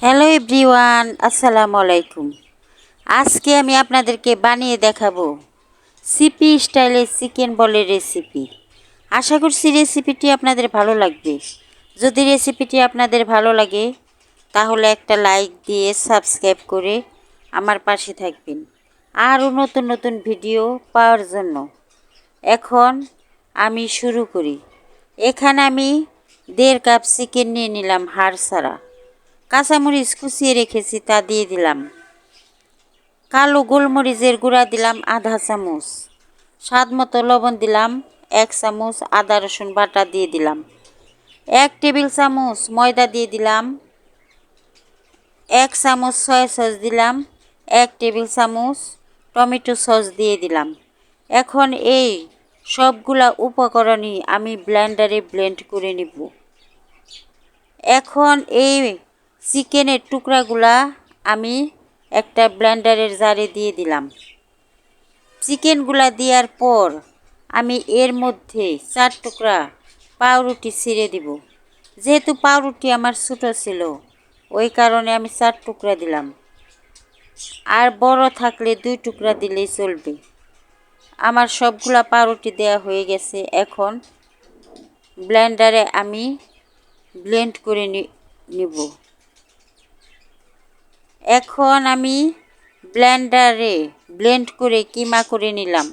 Hello everyone, আসসালামু আলাইকুম। আজকে আমি আপনাদেরকে বানিয়ে দেখাবো সিপি স্টাইলের চিকেন বলের রেসিপি। আশা করছি রেসিপিটি আপনাদের ভালো লাগবে। যদি রেসিপিটি আপনাদের ভালো লাগে তাহলে একটা লাইক দিয়ে সাবস্ক্রাইব করে আমার পাশে থাকবেন আরও নতুন নতুন ভিডিও পাওয়ার জন্য। এখন আমি শুরু করি। এখানে আমি 1.5 কাপ চিকেন নিয়ে নিলাম হাড় ছাড়া। কাঁচামরিচ কুচিয়ে রেখেছি, তা দিয়ে দিলাম। কালো গোলমরিচের গুঁড়া দিলাম আধা চামচ। স্বাদ মতো লবণ দিলাম 1 চামচ। আদা রসুন বাটা দিয়ে দিলাম। 1 টেবিল চামচ ময়দা দিয়ে দিলাম। 1 চামচ সয়া সস দিলাম। 1 টেবিল চামচ টমেটো সস দিয়ে দিলাম। এখন এই সবগুলা উপকরণই আমি ব্লেন্ডারে ব্লেন্ড করে নিব। এখন এই চিকেনের টুকরাগুলা আমি একটা ব্লেন্ডারের জারে দিয়ে দিলাম। চিকেনগুলা দেওয়ার পর আমি এর মধ্যে 4 টুকরা পাউরুটি ছিঁড়ে দিব। যেহেতু পাউরুটি আমার ছোটো ছিল ওই কারণে আমি 4 টুকরা দিলাম, আর বড় থাকলে 2 টুকরা দিলেই চলবে। আমার সবগুলা পাউরুটি দেওয়া হয়ে গেছে। এখন ব্লেন্ডারে আমি ব্লেন্ড করে নিব। এখন আমি ব্লেন্ডারে ব্লেন্ড করে কিমা করে নিলাম।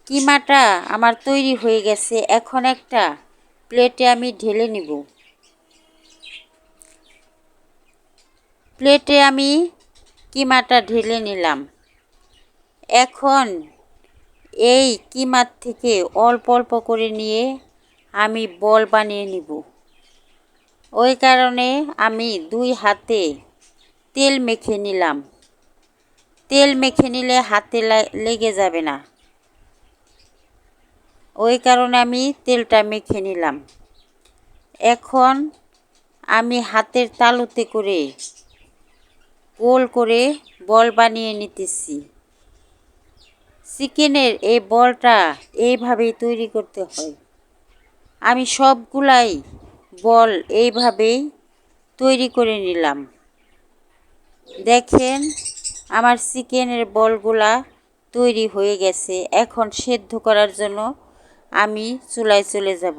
কিমাটা আমার তৈরি হয়ে গেছে। এখন একটা প্লেটে আমি ঢেলে নিব। প্লেটে আমি কিমাটা ঢেলে নিলাম। এখন এই কিমার থেকে অল্প অল্প করে নিয়ে আমি বল বানিয়ে নিব। ওই কারণে আমি 2 হাতে তেল মেখে নিলাম। তেল মেখে নিলে হাতে লেগে যাবে না, ওই কারণে আমি তেলটা মেখে নিলাম। এখন আমি হাতের তালুতে করে গোল করে বল বানিয়ে নিতেছি। চিকেনের এই বলটা এইভাবেই তৈরি করতে হয়। আমি সবগুলাই বল এইভাবেই তৈরি করে নিলাম। দেখেন আমার চিকেনের বলগুলা তৈরি হয়ে গেছে। এখন সেদ্ধ করার জন্য আমি চুলায় চলে যাব।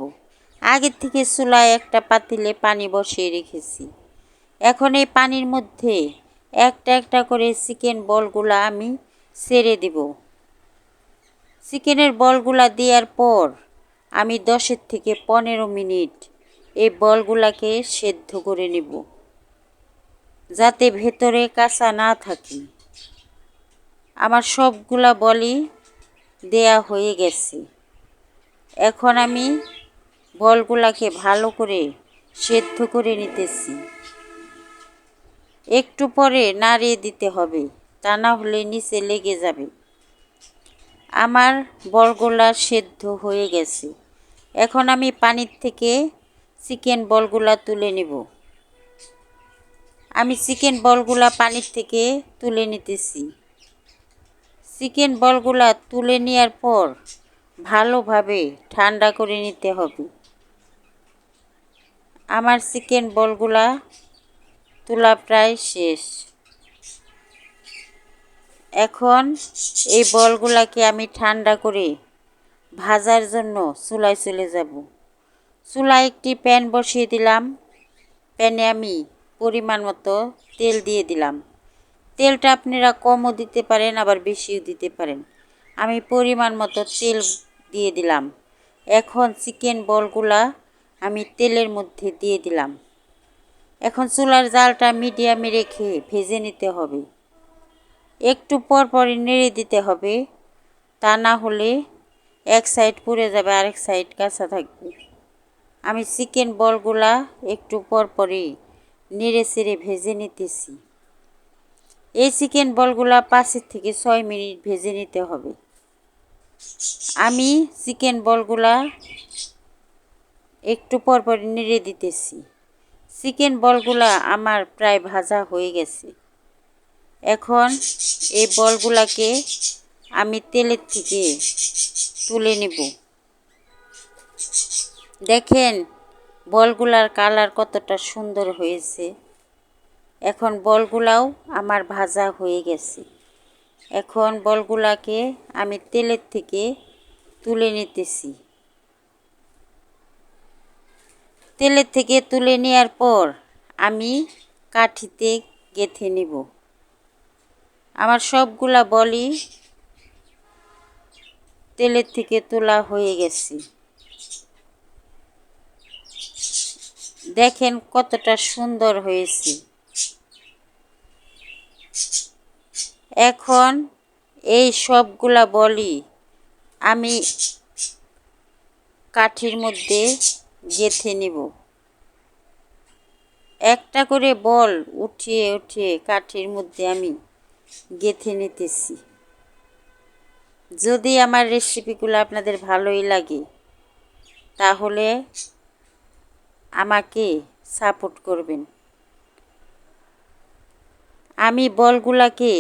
আগের থেকে চুলায় একটা পাতিলে পানি বসিয়ে রেখেছি। এখন এই পানির মধ্যে একটা একটা করে চিকেন বলগুলা আমি ছেড়ে দেব। চিকেনের বলগুলা দেওয়ার পর আমি 10 থেকে 15 মিনিট এই বলগুলাকে সেদ্ধ করে নেব, যাতে ভেতরে কাঁচা না থাকে। আমার সবগুলা বলই দেয়া হয়ে গেছে। এখন আমি বলগুলাকে ভালো করে সেদ্ধ করে নিতেছি। একটু পরে নাড়িয়ে দিতে হবে, তা না হলে নিচে লেগে যাবে। আমার বলগুলা সেদ্ধ হয়ে গেছে। এখন আমি পানির থেকে চিকেন বলগুলা তুলে নেব। আমি চিকেন বলগুলা পানির থেকে তুলে নিতেছি। চিকেন বলগুলা তুলে নেওয়ার পর ভালোভাবে ঠান্ডা করে নিতে হবে। আমার চিকেন বলগুলা তোলা প্রায় শেষ। এখন এই বলগুলাকে আমি ঠান্ডা করে ভাজার জন্য চুলায় চলে যাব। চুলায় একটি প্যান বসিয়ে দিলাম। প্যানে আমি পরিমাণ মতো তেল দিয়ে দিলাম। তেলটা আপনারা কমও দিতে পারেন, আবার বেশিও দিতে পারেন। আমি পরিমাণ মতো তেল দিয়ে দিলাম। এখন চিকেন বলগুলা আমি তেলের মধ্যে দিয়ে দিলাম। এখন চুলার জালটা মিডিয়ামে রেখে ভেজে নিতে হবে। একটু পর পরই নেড়ে দিতে হবে, তা না হলে এক সাইড পুড়ে যাবে, আরেক সাইড কাঁচা থাকবে। আমি চিকেন বলগুলা একটু পর পরই নেড়ে চেড়ে ভেজে নিতেছি। এই চিকেন বলগুলা 5 থেকে 6 মিনিট ভেজে নিতে হবে। আমি চিকেন বলগুলা একটু পর পর নেড়ে দিতেছি। চিকেন বলগুলা আমার প্রায় ভাজা হয়ে গেছে। এখন এই বলগুলাকে আমি তেলের থেকে তুলে নেব। দেখেন বলগুলার কালার কতটা সুন্দর হয়েছে। এখন বলগুলাও আমার ভাজা হয়ে গেছে। এখন বলগুলাকে আমি তেলের থেকে তুলে নিতেছি। তেলের থেকে তুলে নেওয়ার পর আমি কাঠিতে গেঁথে নিব। আমার সবগুলা বলই তেলের থেকে তোলা হয়ে গেছে। দেখেন কতটা সুন্দর হয়েছে। এখন এই সবগুলা বলই আমি কাঠির মধ্যে গেঁথে নিব। একটা করে বল উঠিয়ে উঠিয়ে কাঠির মধ্যে আমি গেঁথে নিতেছি। যদি আমার রেসিপিগুলো আপনাদের ভালোই লাগে তাহলে আমাকে সাপোর্ট করবেন। আমি বলগুলাকে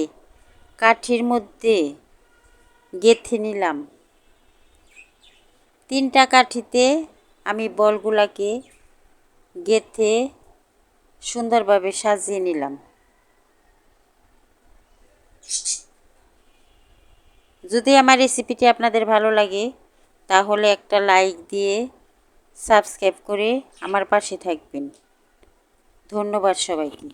কাঠির মধ্যে গেঁথে নিলাম। 3টা কাঠিতে আমি বলগুলাকে গেঁথে সুন্দরভাবে সাজিয়ে নিলাম। যদি আমার রেসিপিটি আপনাদের ভালো লাগে তাহলে একটা লাইক দিয়ে সাবস্ক্রাইব করে আমার পাশে থাকবেন। ধন্যবাদ সবাইকে।